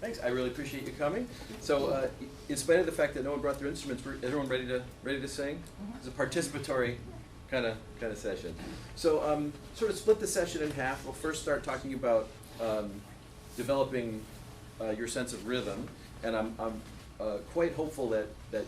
Thanks. I really appreciate you coming. So, in spite of the fact that no one brought their instruments, everyone ready to sing? It's a participatory kind of session. So, sort of split the session in half. We'll first start talking about developing your sense of rhythm, and I'm quite hopeful that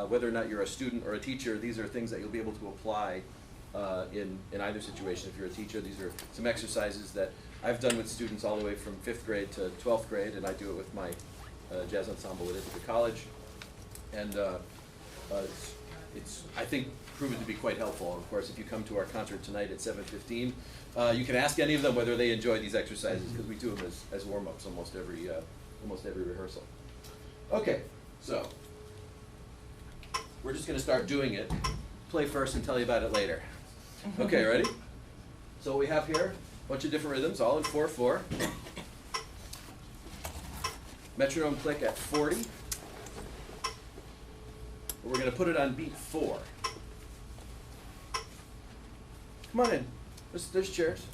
whether or not you're a student or a teacher, these are things that you'll be able to apply in either situation. If you're a teacher, these are some exercises that I've done with students all the way from 5th grade to 12th grade, and I do it with my jazz ensemble at Ithaca College. And it's, I think, proven to be quite helpful. Of course, if you come to our concert tonight at 7:15, you can ask any of them whether they enjoy these exercises, because we do them as warm-ups almost every rehearsal. Okay, so we're just going to start doing it. Play first and tell you about it later. Okay, ready? So what we have here, a bunch of different rhythms, all in 4/4. Metronome click at 40. We're going to put it on beat 4. Come on in. There's chairs.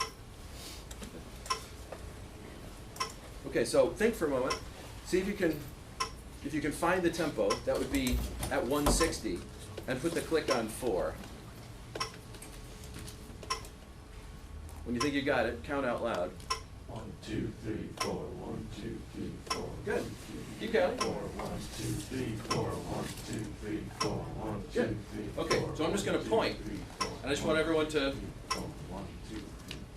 Okay, so think for a moment. See if you can find the tempo. That would be at 160, and put the click on 4. When you think you got it, count out loud. 1, 2, 3, 4. 1, 2, 3, 4. Good. Keep counting. 4, 1, 2, 3, 4. 1, 2, 3, 4. 1, 2, 3, 4. Good. Okay, so I'm just going to point, and I just want everyone to 1, 2, 3,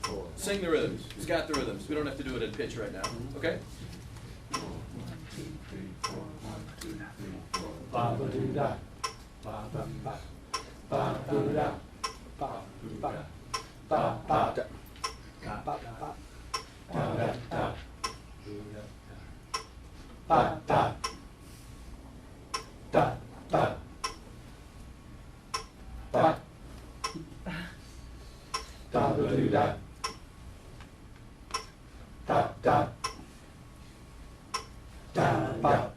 4. sing the rhythms. Who's got the rhythms? We don't have to do it in pitch right now. Okay? 1, 2, 3, 4. 1, 2, 3, 4. Ba ba do da, ba ba ba, ba do da, ba ba, ba ba da, ba ba, da da da, ba da, da da, ba, da ba do da, da da, da ba.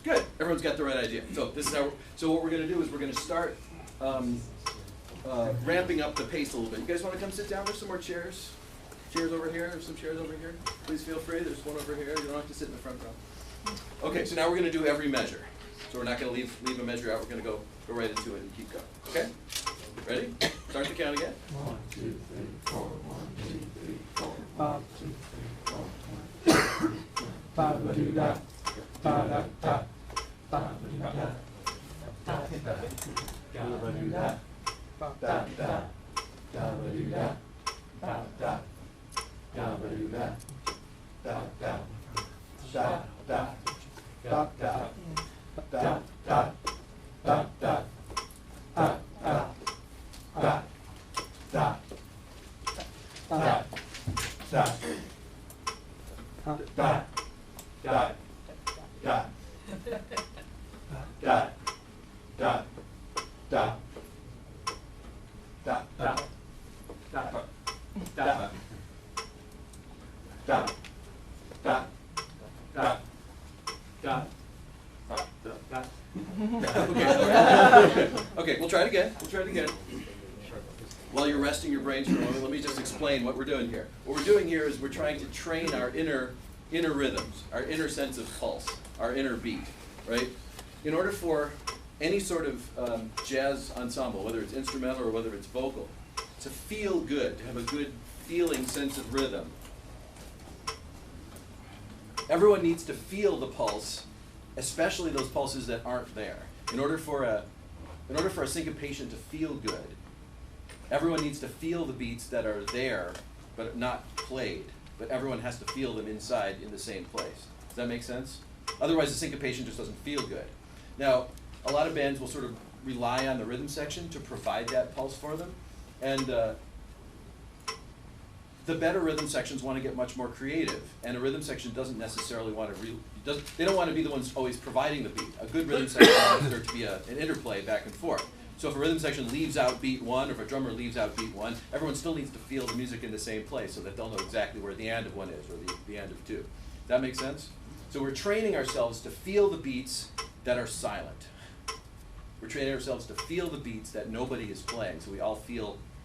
Good. Everyone's got the right idea. So this is how. So what we're going to do is we're going to start ramping up the pace a little bit. You guys want to come sit down? There's some more chairs. Chairs over here. There's some chairs over here. Please feel free. There's one over here. You don't have to sit in the front row. Okay. So now we're going to do every measure. So we're not going to leave a measure out. We're going to go right into it and keep going. Okay. Ready? Start the count again. 1, 2, 3, 4. 1, 2, 3, 4. Ba 2, 3, 4. ba ba do da, ba da da, ba ba do da, da da, ga ba do da, ba da da, ga ba do da, ba da, ga ba do da, da da, da da, da da, da da, da da, da da, da da, da da, da. Da, da, da, da, da, da, da, da, da, da, da, da, da, da. Okay, we'll try it again. While you're resting your brains for a moment, let me just explain what we're doing here. What we're doing here is we're trying to train our inner rhythms, our inner sense of pulse, our inner beat, right? In order for any sort of jazz ensemble, whether it's instrumental or whether it's vocal, to feel good, to have a good feeling sense of rhythm, everyone needs to feel the pulse, especially those pulses that aren't there. In order for a syncopation to feel good, everyone needs to feel the beats that are there but not played. But everyone has to feel them inside in the same place. Does that make sense? Otherwise, the syncopation just doesn't feel good. Now, a lot of bands will sort of rely on the rhythm section to provide that pulse for them. And the better rhythm sections want to get much more creative. And a rhythm section doesn't necessarily want to, they don't want to be the ones always providing the beat. A good rhythm section wants there to be an interplay back and forth. So if a rhythm section leaves out beat 1, or if a drummer leaves out beat 1, everyone still needs to feel the music in the same place so that they'll know exactly where the end of 1 is, or the end of 2. Does that make sense? So we're training ourselves to feel the beats that are silent. We're training ourselves to feel the beats that nobody is playing, so we all feel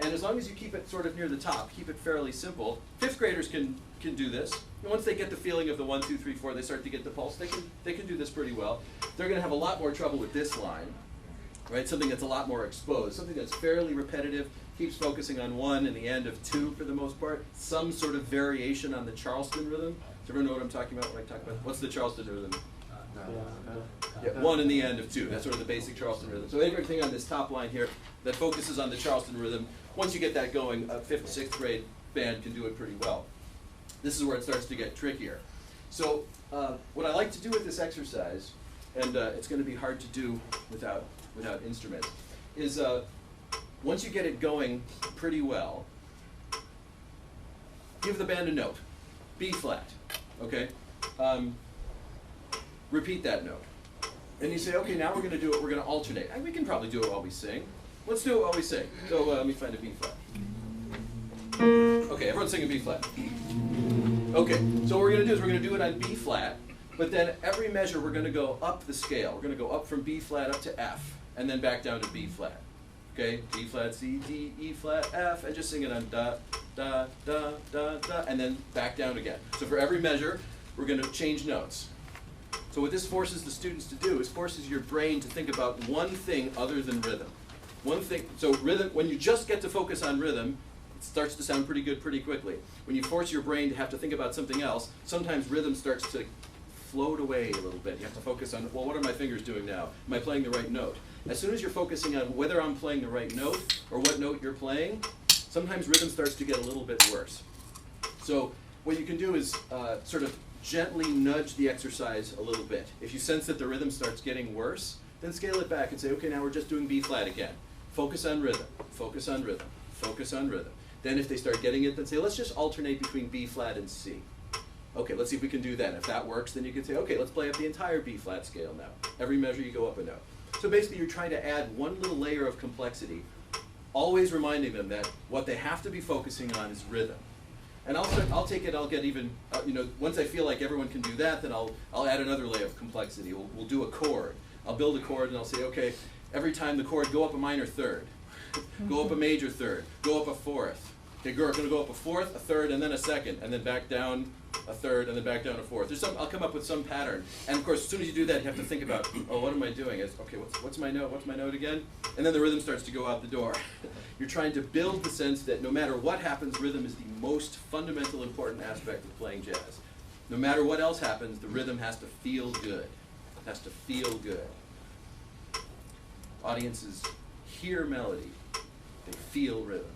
And as long as you keep it sort of near the top, keep it fairly simple, fifth graders can do this. And once they get the feeling of the 1, 2, 3, 4, they start to get the pulse, they can do this pretty well. They're going to have a lot more trouble with this line, right? Something that's a lot more exposed, something that's fairly repetitive, keeps focusing on 1 and the end of 2 for the most part, some sort of variation on the Charleston rhythm. Does everyone know what I'm talking about when I talk about, what's the Charleston rhythm? Yeah, 1 and the end of 2. That's sort of the basic Charleston rhythm. So everything on this top line here that focuses on the Charleston rhythm, once you get that going, a 5th, 6th grade band can do it pretty well. This is where it starts to get trickier. So what I like to do with this exercise, and it's going to be hard to do without instruments, is once you get it going pretty well, give the band a note, B flat, okay? Repeat that note. And you say, okay, now we're going to do it, we're going to alternate. And we can probably do it while we sing. Let's do it while we sing. So let me find a B flat. Okay, everyone's singing B flat. Okay, so what we're going to do is we're going to do it on B flat, but then every measure we're going to go up the scale. We're going to go up from B flat up to F, and then back down to B flat. Okay, D flat, C, D, E flat, F, and just sing it on da, da, da, da, da, and then back down again. So for every measure, we're going to change notes. So what this forces the students to do is forces your brain to think about one thing other than rhythm. One thing, so rhythm, when you just get to focus on rhythm, it starts to sound pretty good pretty quickly. When you force your brain to have to think about something else, sometimes rhythm starts to float away a little bit. You have to focus on, well, what are my fingers doing now? Am I playing the right note? As soon as you're focusing on whether I'm playing the right note or what note you're playing, sometimes rhythm starts to get a little bit worse. So what you can do is sort of gently nudge the exercise a little bit. If you sense that the rhythm starts getting worse, then scale it back and say, okay, now we're just doing B flat again. Focus on rhythm, focus on rhythm, focus on rhythm. Then if they start getting it, then say, let's just alternate between B flat and C. Okay, let's see if we can do that. If that works, then you can say, okay, let's play up the entire B flat scale now. Every measure you go up a note. So basically you're trying to add one little layer of complexity, always reminding them that what they have to be focusing on is rhythm. And I'll take it, I'll get even, once I feel like everyone can do that, then I'll add another layer of complexity. We'll do a chord. I'll build a chord and I'll say, okay, every time the chord, go up a minor third, go up a major third, go up a fourth. Okay, we're going to go up a fourth, a third, and then a second, and then back down a third, and then back down a fourth. I'll come up with some pattern. And of course, as soon as you do that, you have to think about, oh, what am I doing? Okay, what's my note? What's my note again? And then the rhythm starts to go out the door. You're trying to build the sense that no matter what happens, rhythm is the most fundamental, important aspect of playing jazz. No matter what else happens, the rhythm has to feel good. It has to feel good. Audiences hear melody. They feel rhythm.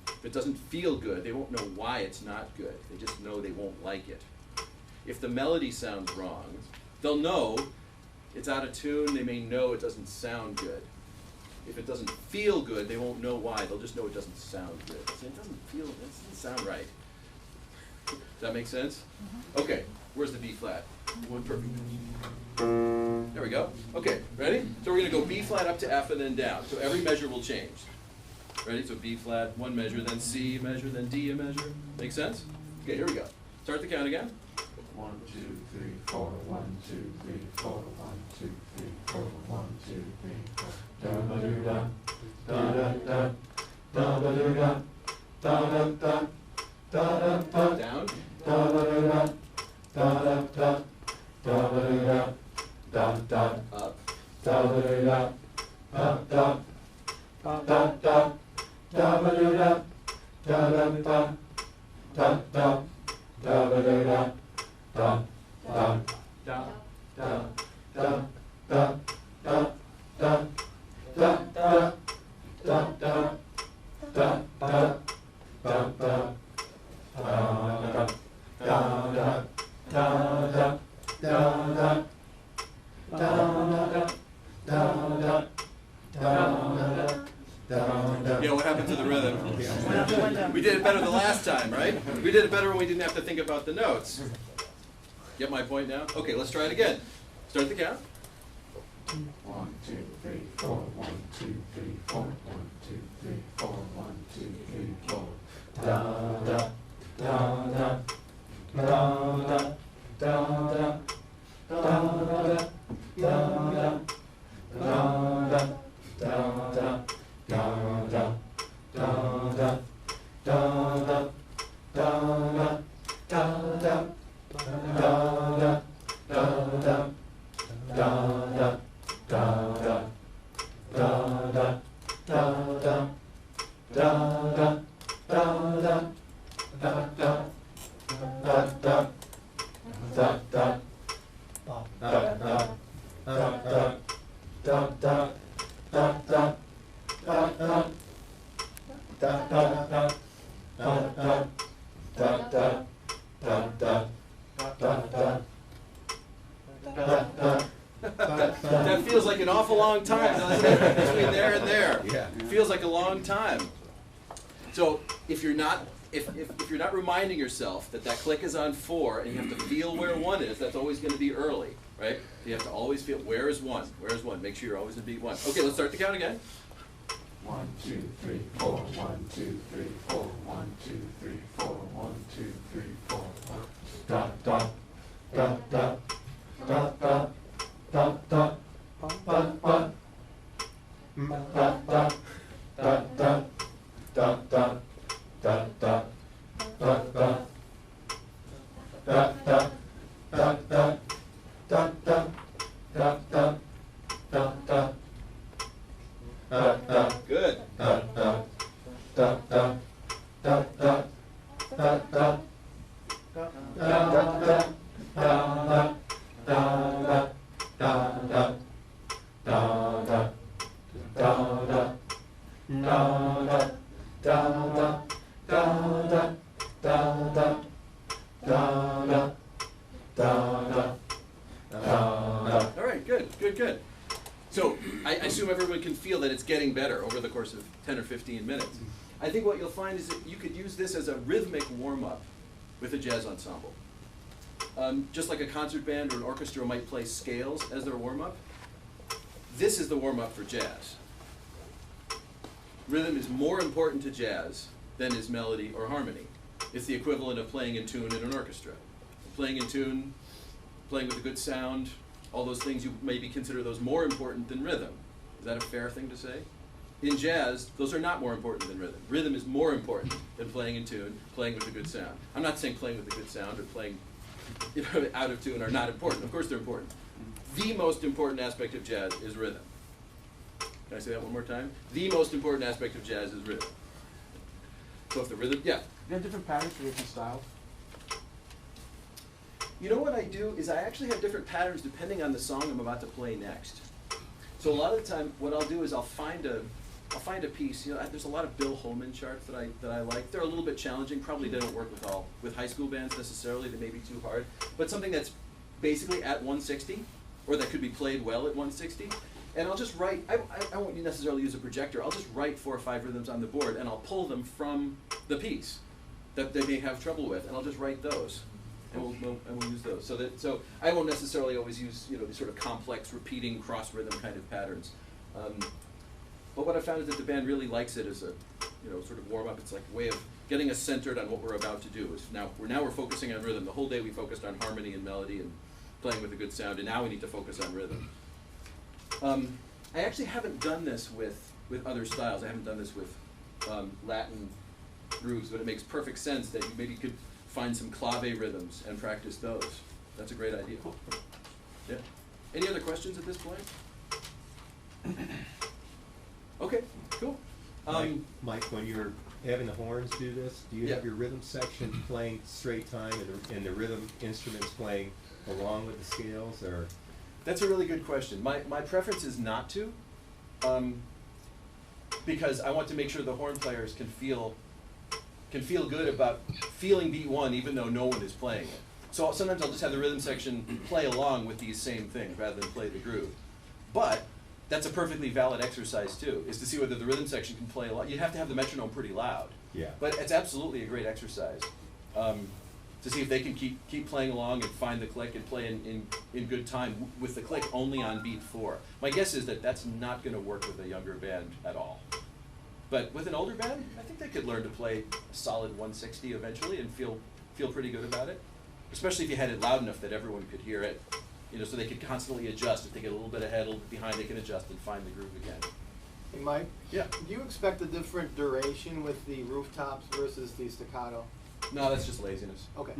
If it doesn't feel good, they won't know why it's not good. They just know they won't like it. If the melody sounds wrong, they'll know it's out of tune. They may know it doesn't sound good. If it doesn't feel good, they won't know why. They'll just know it doesn't sound good. It doesn't sound right. Does that make sense? Okay, where's the B flat? One perfect. There we go. Okay, ready? So we're going to go B flat up to F and then down. So every measure will change. Ready? So B flat, one measure, then C measure, then D a measure. Make sense? Okay, here we go. Start the count again. 1, 2, 3, 4. 1, 2, 3, 4. 1, 2, 3, 4. 1, 2, 3, 4. Da ba do da, da da da, da ba do da, da da da, da da da. Down. Da ba do da, da da da, da ba do da, da da. Up. Da ba do da, da da, da da. Da ba do da, da da da, da da. Da ba do da, da da da da da da da da. Da da da da da da da da. You know what happened to the rhythm? We did it better the last time, right? We did it better when we didn't have to think about the notes. Get my point now? Okay, let's try it again. Start the count. 1, 2, 3, 4. 1, 2, 3, 4. 1, 2, 3, 4. 1, 2, 3, 4. Da da da da da da da da da da da da da da da da da. That feels like an awful long time, doesn't it? Between there and there. Yeah. It feels like a long time. So if you're not if you're not reminding yourself that that click is on 4 and you have to feel where 1 is, that's always going to be early, right? You have to always feel where is 1? Where is 1? Make sure you're always in beat 1. Okay, let's start the count again. 1, 2, 3, 4. 1, 2, 3, 4. 1, 2, 3, 4. 1, 2, 3, 4. Da da da da da da da da ba ba da da da da da da da da da da da da da da da da da da da. Good. Da da da da da da da da. All right, good, good, good. So I assume everyone can feel that it's getting better over the course of 10 or 15 minutes. I think what you'll find is that you could use this as a rhythmic warm-up with a jazz ensemble. Just like a concert band or an orchestra might play scales as their warm-up, this is the warm-up for jazz. Rhythm is more important to jazz than is melody or harmony. It's the equivalent of playing in tune in an orchestra. Playing in tune, playing with a good sound, all those things, you maybe consider those more important than rhythm. Is that a fair thing to say? In jazz, those are not more important than rhythm. Rhythm is more important than playing in tune, playing with a good sound. I'm not saying playing with a good sound or playing out of tune are not important. Of course they're important. The most important aspect of jazz is rhythm. Can I say that one more time? The most important aspect of jazz is rhythm. So if the rhythm, yeah. Do you have different patterns for different styles? You know what I do is I actually have different patterns depending on the song I'm about to play next. So a lot of the time, what I'll do is I'll find a piece. You know, there's a lot of Bill Holman charts that I like. They're a little bit challenging. Probably they don't work with high school bands necessarily. They may be too hard. But something that's basically at 160, or that could be played well at 160. And I'll just write. I won't necessarily use a projector. I'll just write 4 or 5 rhythms on the board, and I'll pull them from the piece that they may have trouble with, and I'll just write those. And we'll use those. So I won't necessarily always use these sort of complex, repeating cross rhythm kind of patterns. But what I found is that the band really likes it as a sort of warm up. It's like a way of getting us centered on what we're about to do. Is now we're focusing on rhythm. The whole day we focused on harmony and melody and playing with a good sound, and now we need to focus on rhythm. I actually haven't done this with other styles. I haven't done this with Latin grooves, but it makes perfect sense that you maybe could find some clave rhythms and practice those. That's a great idea. Yeah. Any other questions at this point? Okay, cool. Mike, when you're having the horns do this, do you have your rhythm section playing straight time and the rhythm instruments playing along with the scales, or? That's a really good question. My preference is not to, because I want to make sure the horn players can feel good about feeling beat 1 even though no one is playing it. So sometimes I'll just have the rhythm section play along with these same things rather than play the groove. But that's a perfectly valid exercise too, is to see whether the rhythm section can play along. You have to have the metronome pretty loud. Yeah. But it's absolutely a great exercise to see if they can keep playing along and find the click and play in good time with the click only on beat 4. My guess is that that's not going to work with a younger band at all. But with an older band, I think they could learn to play a solid 160 eventually and feel pretty good about it. Especially if you had it loud enough that everyone could hear it, so they could constantly adjust. If they get a little bit ahead, a little bit behind, they can adjust and find the groove again. Hey, Mike? Yeah. Do you expect a different duration with the rooftops versus the staccato? No, that's just laziness. Okay,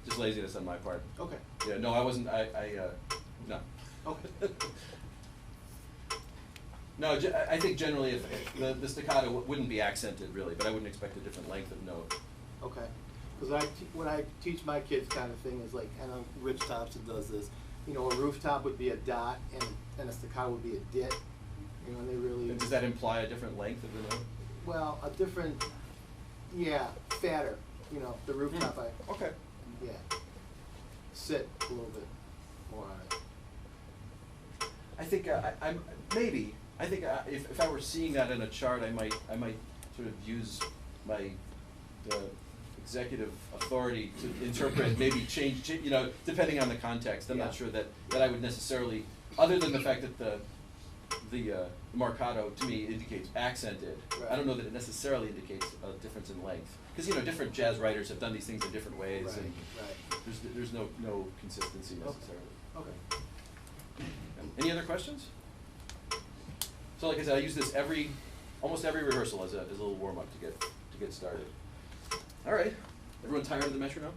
Just laziness on my part. okay, Yeah, no, I wasn't, no. okay. No, I think generally if the staccato wouldn't be accented really, but I wouldn't expect a different length of note. Okay, because when I teach my kids kind of thing is like, and Rich Thompson does this, you know, a rooftop would be a dot and a staccato would be a dit, you know, and they really, And does that imply a different length of the note? well, a different, yeah, fatter, you know, the rooftop, Okay. yeah, sit a little bit more on it. I think I'm maybe. I think if I were seeing that in a chart, I might sort of use my executive authority to interpret, maybe change, you know, depending on the context. I'm not sure that I would necessarily, other than the fact that the marcato to me indicates accented. Right. I don't know that it necessarily indicates a difference in length, because you know different jazz writers have done these things in different ways, Right, and right. there's no consistency necessarily. Okay. Any other questions? So like I said, I use this almost every rehearsal as a little warm up to get started. All right, everyone tired of the metronome?